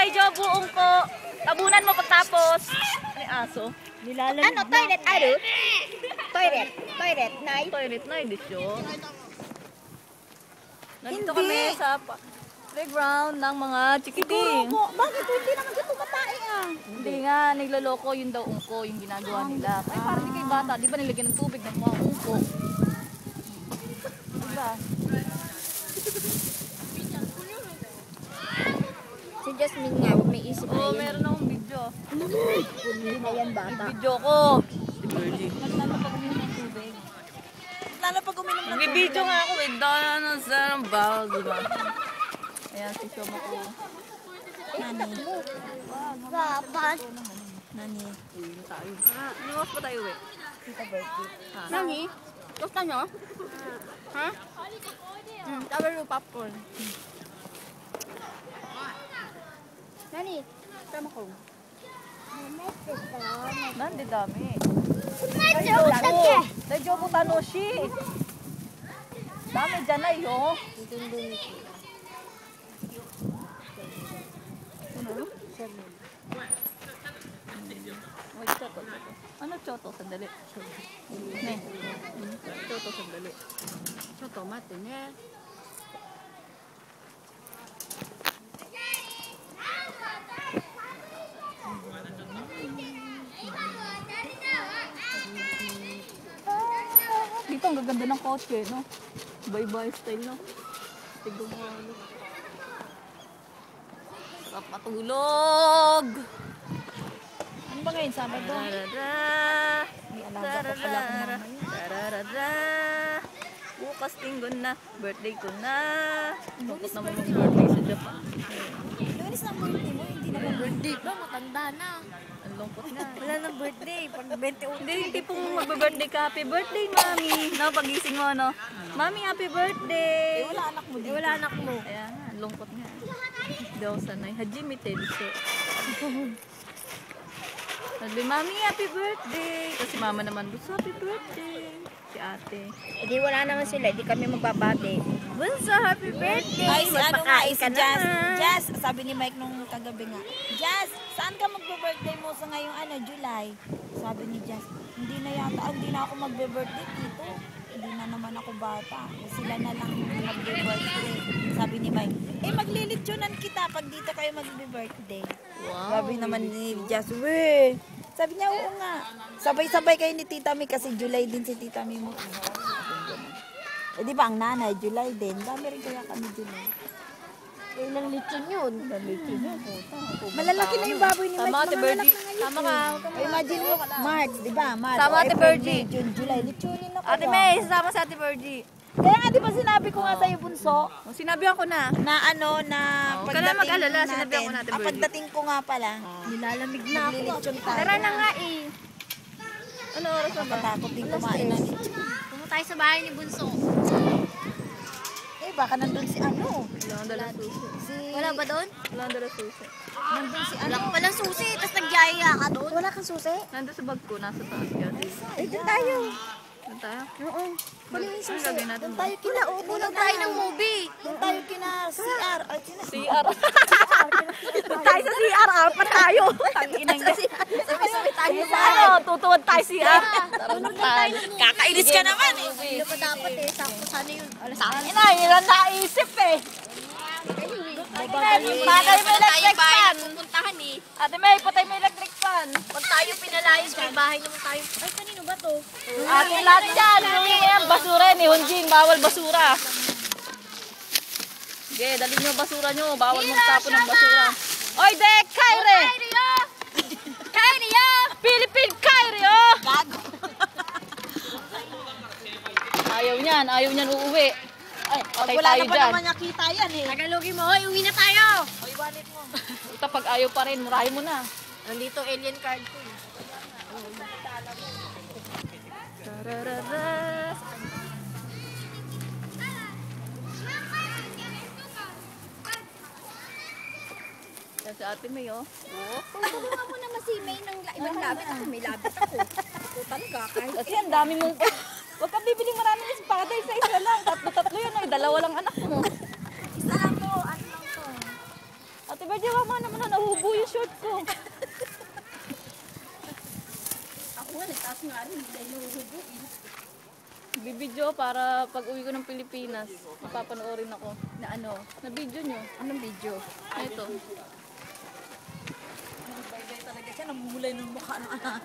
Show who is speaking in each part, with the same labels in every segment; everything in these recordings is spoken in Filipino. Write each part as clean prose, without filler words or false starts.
Speaker 1: Day Jo, buong ko. Tabunan mo pagtapos. Ay, aso.
Speaker 2: Nilalamig
Speaker 3: Ano, toilet, ano? Toilet, nay.
Speaker 1: Toilet na, hindi siya. Nandito kami sa playground ng mga chikiting.
Speaker 3: Bakit hindi naman dito matae ah?
Speaker 1: Hindi nga, nagloloko yung daw ungko, yung ginagawa nila. Ay, parang di kayo bata. Di ba nilagyan ng tubig ng mga ungko? Diba?
Speaker 3: Si Jasmine nga, may isip na
Speaker 1: Oo,
Speaker 3: yan.
Speaker 1: meron akong video.
Speaker 3: Hindi na yan bata.
Speaker 1: Video ko. Si Birdie.
Speaker 2: Lalo pag uminom ng tubig. Lalo pag uminom ng tubig.
Speaker 1: Video nga ako with Donna sa bawal, diba? Ayan, si Shoma ko.
Speaker 2: Nani.
Speaker 3: Dapat.
Speaker 2: Nani.
Speaker 1: Lumas pa tayo, eh.
Speaker 2: Tita birthday.
Speaker 3: Nani? Gusto nyo? Ha?
Speaker 2: Sabi mo popcorn.
Speaker 3: Nani? Tama ko.
Speaker 1: Nandi dami.
Speaker 3: Nani?
Speaker 1: Dajo ko tanoshi. Dami dyan na yun. Wait, choto. Ano choto? Sandali. Ne. Choto, sandali.
Speaker 3: Choto, mate, ne?
Speaker 1: Dito ang gaganda ng kotse, no? Bye-bye style, no? Tignan mo, ano? Sarap matulog!
Speaker 2: Ano ba ngayon? Sabado?
Speaker 1: Tarara!
Speaker 2: May alaga pa pala ako mamaya.
Speaker 1: Tarara! Bukas linggo na, birthday ko na. Lungkot naman yung birthday sa Japan.
Speaker 2: Lunes ng birthday mo, hindi naman birthday.
Speaker 3: Ba, matanda na.
Speaker 1: Ang lungkot nga.
Speaker 2: Wala nang birthday. Pag 21.
Speaker 1: Hindi, yung tipong magbe-birthday ka. Happy birthday, Mami. No, pagising mo, no? Mami, happy birthday.
Speaker 2: Wala anak mo dito.
Speaker 3: Wala anak mo.
Speaker 1: Ayan nga, lungkot nga. Hindi ako sanay. Hajime Tenso. Sabi, Mami, happy birthday. Kasi mama naman, gusto happy birthday. Si ate.
Speaker 3: Hindi wala naman sila, hindi kami magbabate.
Speaker 1: Bunso, happy birthday.
Speaker 2: Ay, si ano nga,
Speaker 1: Magpakain
Speaker 2: si
Speaker 1: ka na.
Speaker 2: Jazz. Jazz, sabi ni Mike nung kagabi nga. Jazz, saan ka magbe-birthday mo sa ngayong July? Sabi ni Jazz, hindi na yata, hindi na ako magbe-birthday dito. Hindi na naman ako bata. Sila na lang magbe-birthday. Sabi ni Mike, maglilitsyonan kita pag dito kayo magbe-birthday.
Speaker 1: Wow.
Speaker 2: Sabi naman ni Jazz, weh. Sabi niya, oo nga. Sabay-sabay kayo ni Tita Mi kasi July din si Tita Mi mo. Di ba ang nanay, July din. Dami rin kaya kami July.
Speaker 3: Ilang lechon yun.
Speaker 2: Malalaki na yung baboy ni Mike.
Speaker 1: Tama, Ate
Speaker 2: Mga
Speaker 1: Birdie.
Speaker 2: anak na ngayon.
Speaker 1: Tama ka.
Speaker 2: Ay, imagine mo, March, di ba? March,
Speaker 1: Tama, Ate
Speaker 2: April,
Speaker 1: Birdie.
Speaker 2: May, June, July. Lechonin ako.
Speaker 1: Ate May, sasama si Ate Birdie.
Speaker 2: Kaya nga, di ba sinabi ko nga sa'yo, Bunso,
Speaker 1: Sinabihan ko na.
Speaker 2: na
Speaker 1: Huwag ka na mag-alala, sinabihan ko na, Ate Birdie.
Speaker 2: pagdating ko nga pala,
Speaker 3: Nilalamig na ako.
Speaker 2: maglilitsyon tayo.
Speaker 3: Tara na nga eh.
Speaker 1: Ano oras na ba?
Speaker 2: Matakot din kumain na lechon.
Speaker 3: Pumunta tayo sa bahay ni Bunso.
Speaker 2: Baka nandun si ano.
Speaker 1: Wala akong dalang susi.
Speaker 2: Si...
Speaker 3: Wala ba doon?
Speaker 1: Wala akong dalang susi.
Speaker 2: Nandun si
Speaker 3: Wala
Speaker 2: ano.
Speaker 3: ka palang susi, tapos nagyaya ka doon.
Speaker 2: Wala kang susi?
Speaker 1: Nandun sa bag ko, nasa taas yan.
Speaker 2: Doon tayo.
Speaker 1: Doon tayo?
Speaker 2: Oo. Kunin mo yung susi.
Speaker 1: gagawin natin
Speaker 2: Doon tayo kina...
Speaker 3: Tulog tayo ng movie.
Speaker 2: Doon tayo kina CR. Ay, kina
Speaker 1: CR. Doon tayo sa CR, apat tayo. Tanginang yan.
Speaker 3: Sabi-sabi tayo sa
Speaker 1: Ano, tutuwad tayo CR.
Speaker 2: Kakainis ka naman eh.
Speaker 3: Hindi pa dapat eh. Sakto sana yun.
Speaker 1: Ina, ilan naisip eh. Patay mo electric fan.
Speaker 3: Pupuntahan eh.
Speaker 1: Ate May, patay mo electric fan.
Speaker 3: Pag tayo pinalayas, may bahay naman tayo. Ay, kanino ba to?
Speaker 1: Ate lahat dyan. Yung basura ni Hunjing, bawal basura. Sige, dalhin nyo basura nyo. Bawal magtapon ng basura. Oy, Dek, Kaire!
Speaker 3: Kaya!
Speaker 1: Philippine Kaire, oh!
Speaker 2: Gago.
Speaker 1: Ayaw niyan uuwi. Ay, patay
Speaker 2: Wala
Speaker 1: tayo
Speaker 2: na pa
Speaker 1: dyan.
Speaker 2: naman nakita yan eh.
Speaker 3: Tagalogin mo, hoy, uwi na tayo!
Speaker 2: Oy, wallet mo.
Speaker 1: Ito, pag ayaw pa rin, murahin mo na.
Speaker 3: Nandito alien card ko eh.
Speaker 1: Tararara. Yan si Ate May, oh.
Speaker 3: Tulungan mo naman si May ng ibang labit. Ako may labit ako. Ako talaga, kahit
Speaker 1: Kasi ang dami mong... Huwag kang bibili maraming espaday sa isa lang. Tatlo yan, ay dalawa lang anak mo.
Speaker 3: isa lang to, ano lang to.
Speaker 1: Ate Berdy, wag mo naman Bibidyo para pag uwi ko ng Pilipinas, ipapanoorin ako.
Speaker 3: Na ano?
Speaker 1: Na video nyo.
Speaker 3: Anong video?
Speaker 1: Ito.
Speaker 2: Bye-bye talaga siya. Namumulay ng mukha ng anak.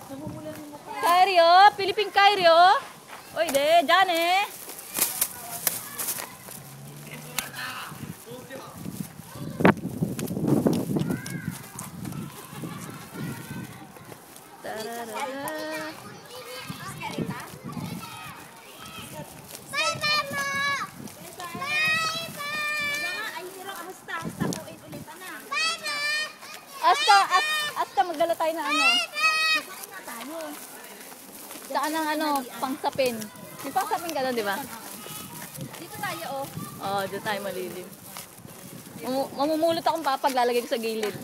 Speaker 2: Namumulay ng mukha.
Speaker 1: Kairio! Philippine Kairio! Oy, de, dyan eh! Tararara. Asta magdala tayo na ano. Saan ang ano, pangsapin. May pangsapin ka doon, di ba?
Speaker 3: Dito tayo, oh.
Speaker 1: Oo, doon tayo malilim. Mamumulot akong papaglalagay ko sa gilid.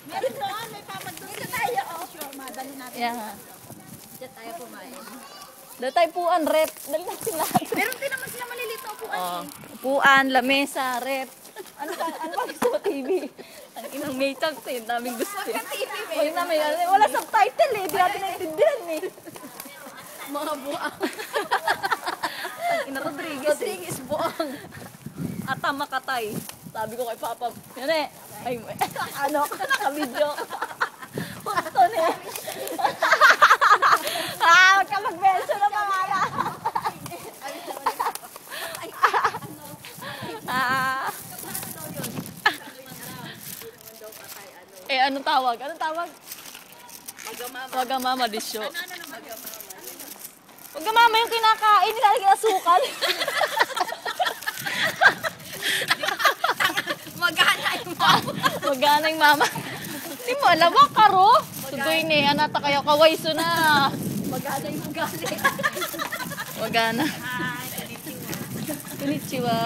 Speaker 2: Meron doon. May pamad doon.
Speaker 3: Dito tayo, oh.
Speaker 2: Sure, madali natin.
Speaker 1: Yan nga.
Speaker 3: Dito tayo kumain.
Speaker 1: Doon tayo puan, rep. Dali natin lahat.
Speaker 3: Meron din naman sila malilito upuan
Speaker 1: Oo.
Speaker 3: eh.
Speaker 1: Upuan, lamesa, rep. Ano pa gusto mo TV? Ang inang may chance eh. Daming gusto eh. Wala na may, wala subtitle eh. Di natin naintindihan eh.
Speaker 3: Mga buang.
Speaker 1: Ang ina Rodriguez eh.
Speaker 3: buang.
Speaker 1: Ata makatay. Sabi ko kay Papa, yan eh. Ay, ano, nakabidyo. Gusto na eh. Huwag ka mag-mention ng pangalan. Eh, anong tawag? Anong tawag? Wagamama disyo. Wagamama yung kinakain, nilalagay asukal.
Speaker 3: Magana yung mama.
Speaker 1: Magana yung mama. Di mo alam, karo. Sugoy ni, anata kayo, kawaiso na.
Speaker 3: Magana yung ugali.
Speaker 1: Wagana. Konnichiwa.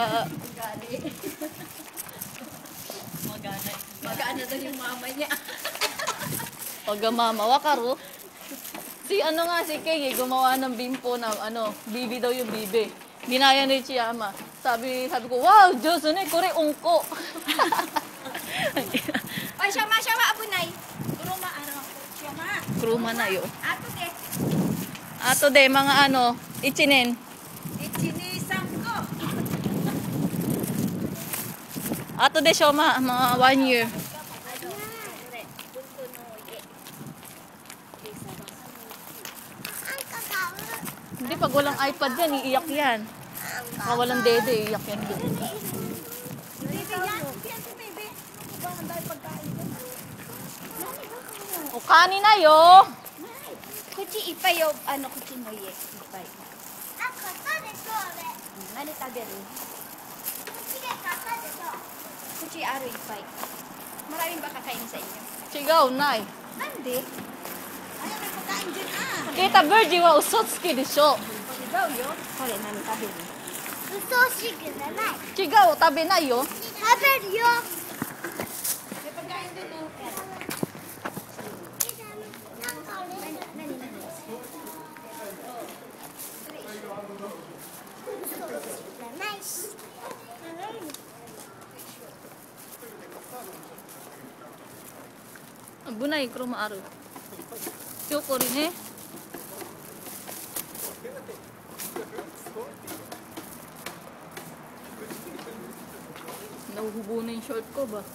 Speaker 3: Magana daw yung mama niya.
Speaker 1: Wagamama, wakaro. Si ano nga, si Kay, gumawa ng bimpo na ano, bibi daw yung bibi. Ginaya ni Chiyama. Sabi ko, wow, Diyos, ano eh, kore ungko.
Speaker 3: Ay, syama, abunay.
Speaker 2: Kuruma, ano? Siyama.
Speaker 1: Kruma na yun.
Speaker 3: Ato de.
Speaker 1: Ato de, mga ano, ichinin.
Speaker 2: Ichinisang ko.
Speaker 1: Ato de, Shoma, mga 1 year. Hindi, pag walang iPad yan, iiyak yan. Pag walang dede, iiyak yan doon.
Speaker 2: Baby yan. Yan si baby. Ano ba? Ang dahil pagkain ko.
Speaker 1: O, kanin na yo!
Speaker 3: Kuchi ipay yo, ano kuchi mo ye. Ipay. Nani taberu? Kuchi aro ipay. Maraming ba kakain sa inyo?
Speaker 1: Sigaw, nay.
Speaker 3: Ande.
Speaker 2: Ay, may pagkain dyan ah.
Speaker 1: Kita virgin wa usotsuki desho.
Speaker 3: Ikaw yo? Kore, nani taberu?
Speaker 1: Sigaw, tabi na yo.
Speaker 2: May pagkain dun oh.
Speaker 1: Bunay, kruma aro. Kyoko rin eh. Nahuhubo na yung short ko ba?